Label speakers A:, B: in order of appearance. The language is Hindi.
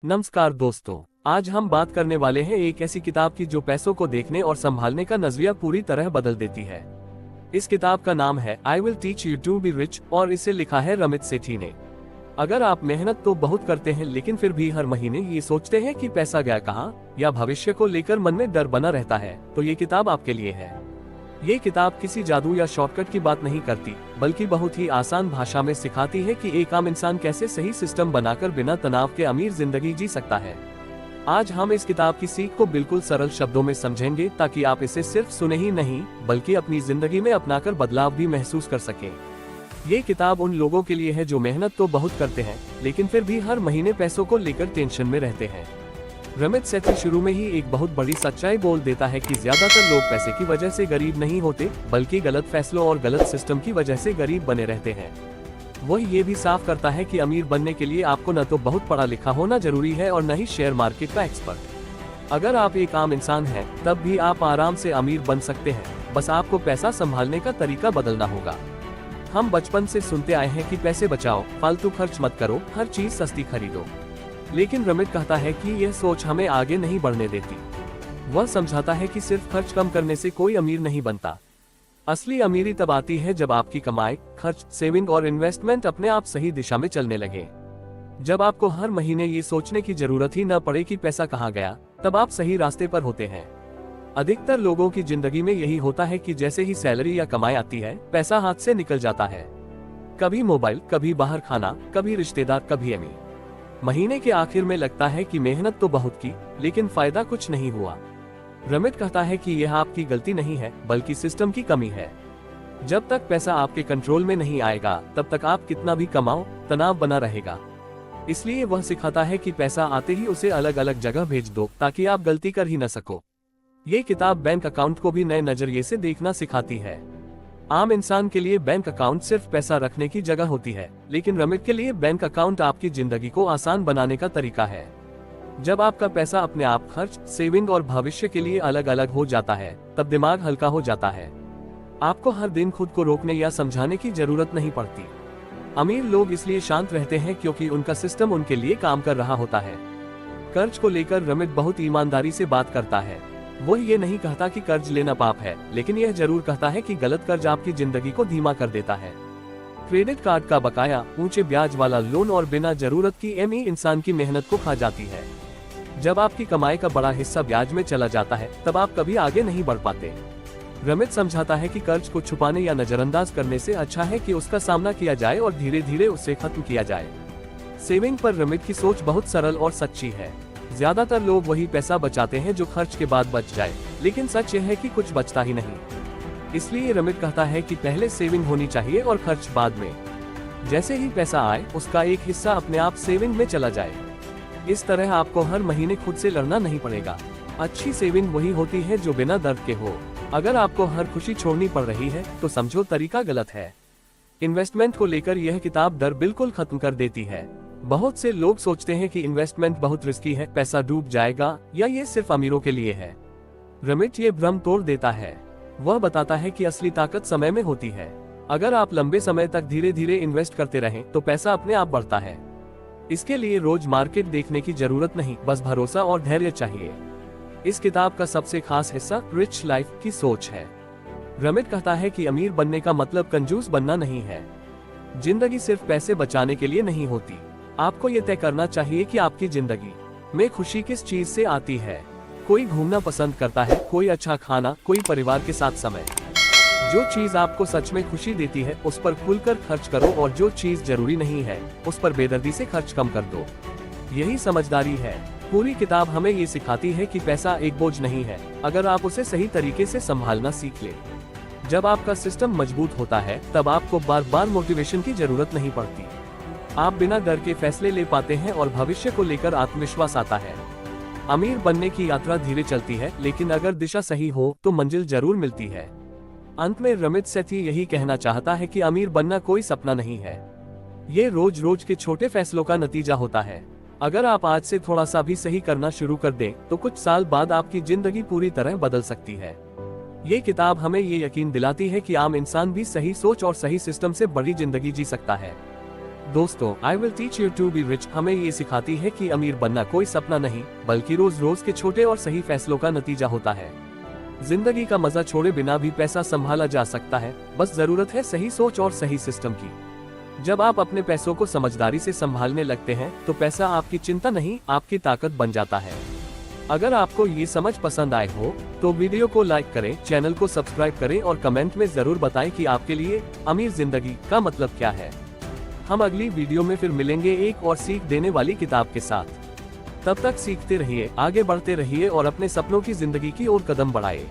A: नमस्कार दोस्तों, आज हम बात करने वाले हैं एक ऐसी किताब की जो पैसों को देखने और संभालने का नजरिया पूरी तरह बदल देती है। इस किताब का नाम है I will teach you to be rich और इसे लिखा है रमित सेठी ने। अगर आप मेहनत तो बहुत करते हैं लेकिन फिर भी हर महीने ये सोचते हैं कि पैसा गया कहाँ या भविष्य को लेकर मन में डर बना रहता है, तो ये किताब आपके लिए है। ये किताब किसी जादू या शॉर्टकट की बात नहीं करती, बल्कि बहुत ही आसान भाषा में सिखाती है कि एक आम इंसान कैसे सही सिस्टम बनाकर बिना तनाव के अमीर जिंदगी जी सकता है। आज हम इस किताब की सीख को बिल्कुल सरल शब्दों में समझेंगे ताकि आप इसे सिर्फ सुने ही नहीं बल्कि अपनी जिंदगी में अपनाकर बदलाव भी महसूस कर सकें। ये किताब उन लोगों के लिए है जो मेहनत तो बहुत करते हैं लेकिन फिर भी हर महीने पैसों को लेकर टेंशन में रहते हैं। रमित सेठी शुरू में ही एक बहुत बड़ी सच्चाई बोल देता है कि ज्यादातर लोग पैसे की वजह से गरीब नहीं होते बल्कि गलत फैसलों और गलत सिस्टम की वजह से गरीब बने रहते हैं। वह ये भी साफ करता है कि अमीर बनने के लिए आपको न तो बहुत पढ़ा लिखा होना जरूरी है और न ही शेयर मार्केट का एक्सपर्ट। अगर आप एक आम इंसान हैं, तब भी आप आराम से अमीर बन सकते हैं, बस आपको पैसा संभालने का तरीका बदलना होगा। हम बचपन से सुनते आए हैं कि पैसे बचाओ, फालतू खर्च मत करो, हर चीज सस्ती खरीदो। लेकिन रमित कहता है कि यह सोच हमें आगे नहीं बढ़ने देती। वह समझाता है कि सिर्फ खर्च कम करने से कोई अमीर नहीं बनता। असली अमीरी तब आती है जब आपकी कमाई, खर्च, सेविंग और इन्वेस्टमेंट अपने आप सही दिशा में चलने लगे। जब आपको हर महीने ये सोचने की जरूरत ही न पड़े कि पैसा कहाँ गया, तब आप सही रास्ते पर होते हैं। अधिकतर लोगों की जिंदगी में यही होता है कि जैसे ही सैलरी या कमाई आती है, पैसा हाथ से निकल जाता है। कभी मोबाइल, कभी बाहर खाना, कभी रिश्तेदार, कभी अमीर। महीने के आखिर में लगता है कि मेहनत तो बहुत की लेकिन फायदा कुछ नहीं हुआ। रमित कहता है कि यह आपकी गलती नहीं है बल्कि सिस्टम की कमी है। जब तक पैसा आपके कंट्रोल में नहीं आएगा तब तक आप कितना भी कमाओ, तनाव बना रहेगा। इसलिए वह सिखाता है कि पैसा आते ही उसे अलग अलग जगह भेज दो ताकि आप गलती कर ही न सको। ये किताब बैंक अकाउंट को भी नए नजरिए से देखना सिखाती है। आम इंसान के लिए बैंक अकाउंट सिर्फ पैसा रखने की जगह होती है, लेकिन रमित के लिए बैंक अकाउंट आपकी जिंदगी को आसान बनाने का तरीका है। जब आपका पैसा अपने आप खर्च, सेविंग और भविष्य के लिए अलग अलग हो जाता है, तब दिमाग हल्का हो जाता है। आपको हर दिन खुद को रोकने या समझाने की जरूरत नहीं पड़ती। अमीर लोग इसलिए शांत रहते हैं क्योंकि उनका सिस्टम उनके लिए काम कर रहा होता है। कर्ज को लेकर रमित बहुत ईमानदारी से बात करता है। वो ये नहीं कहता कि कर्ज लेना पाप है, लेकिन यह जरूर कहता है कि गलत कर्ज आपकी जिंदगी को धीमा कर देता है। क्रेडिट कार्ड का बकाया, ऊंचे ब्याज वाला लोन और बिना जरूरत की ईएमआई इंसान की मेहनत को खा जाती है। जब आपकी कमाई का बड़ा हिस्सा ब्याज में चला जाता है, तब आप कभी आगे नहीं बढ़ पाते। रमित समझाता है कि कर्ज को छुपाने या नजरअंदाज करने से अच्छा है कि उसका सामना किया जाए और धीरे धीरे उसे खत्म किया जाए। सेविंग पर रमित की सोच बहुत सरल और सच्ची है। ज्यादातर लोग वही पैसा बचाते हैं जो खर्च के बाद बच जाए, लेकिन सच यह है कि कुछ बचता ही नहीं। इसलिए रमित कहता है कि पहले सेविंग होनी चाहिए और खर्च बाद में। जैसे ही पैसा आए, उसका एक हिस्सा अपने आप सेविंग में चला जाए। इस तरह आपको हर महीने खुद से लड़ना नहीं पड़ेगा। अच्छी सेविंग वही होती है जो बिना दर्द के हो। अगर आपको हर खुशी छोड़नी पड़ रही है तो समझो तरीका गलत है। इन्वेस्टमेंट को लेकर यह किताब डर बिल्कुल खत्म कर देती है। बहुत से लोग सोचते हैं कि इन्वेस्टमेंट बहुत रिस्की है, पैसा डूब जाएगा या ये सिर्फ अमीरों के लिए है। रमित ये भ्रम तोड़ देता है। वह बताता है कि असली ताकत समय में होती है। अगर आप लंबे समय तक धीरे धीरे इन्वेस्ट करते रहें तो पैसा अपने आप बढ़ता है। इसके लिए रोज मार्केट देखने की जरूरत नहीं, बस भरोसा और धैर्य चाहिए। इस किताब का सबसे खास हिस्सा रिच लाइफ की सोच है। रमित कहता है कि अमीर बनने का मतलब कंजूस बनना नहीं है। जिंदगी सिर्फ पैसे बचाने के लिए नहीं होती। आपको ये तय करना चाहिए कि आपकी जिंदगी में खुशी किस चीज से आती है। कोई घूमना पसंद करता है, कोई अच्छा खाना, कोई परिवार के साथ समय। जो चीज आपको सच में खुशी देती है उस पर खुलकर खर्च करो और जो चीज जरूरी नहीं है उस पर बेदर्दी से खर्च कम कर दो। यही समझदारी है। पूरी किताब हमें ये सिखाती है कि पैसा एक बोझ नहीं है अगर आप उसे सही तरीके से संभालना सीख ले। जब आपका सिस्टम मजबूत होता है तब आपको बार बार मोटिवेशन की जरूरत नहीं पड़ती। आप बिना डर के फैसले ले पाते हैं और भविष्य को लेकर आत्मविश्वास आता है। अमीर बनने की यात्रा धीरे चलती है, लेकिन अगर दिशा सही हो तो मंजिल जरूर मिलती है। अंत में रमित सेठी यही कहना चाहता है कि अमीर बनना कोई सपना नहीं है, ये रोज रोज के छोटे फैसलों का नतीजा होता है। अगर आप आज से थोड़ा सा भी सही करना शुरू कर दें तो कुछ साल बाद आपकी जिंदगी पूरी तरह बदल सकती है। ये किताब हमें ये यकीन दिलाती है कि आम इंसान भी सही सोच और सही सिस्टम से बड़ी जिंदगी जी सकता है। दोस्तों, I will teach you to be rich हमें ये सिखाती है कि अमीर बनना कोई सपना नहीं, बल्कि रोज रोज के छोटे और सही फैसलों का नतीजा होता है। जिंदगी का मजा छोड़े बिना भी पैसा संभाला जा सकता है, बस जरूरत है सही सोच और सही सिस्टम की। जब आप अपने पैसों को समझदारी से संभालने लगते हैं, तो पैसा आपकी चिंता नहीं, आपकी ताकत बन जाता है। अगर आपको ये समझ पसंद आए हो, तो वीडियो को लाइक करें, चैनल को सब्सक्राइब करें और कमेंट में जरूर बताएं कि आपके लिए अमीर जिंदगी का मतलब क्या है। हम अगली वीडियो में फिर मिलेंगे एक और सीख देने वाली किताब के साथ। तब तक सीखते रहिए, आगे बढ़ते रहिए और अपने सपनों की जिंदगी की ओर कदम बढ़ाएं।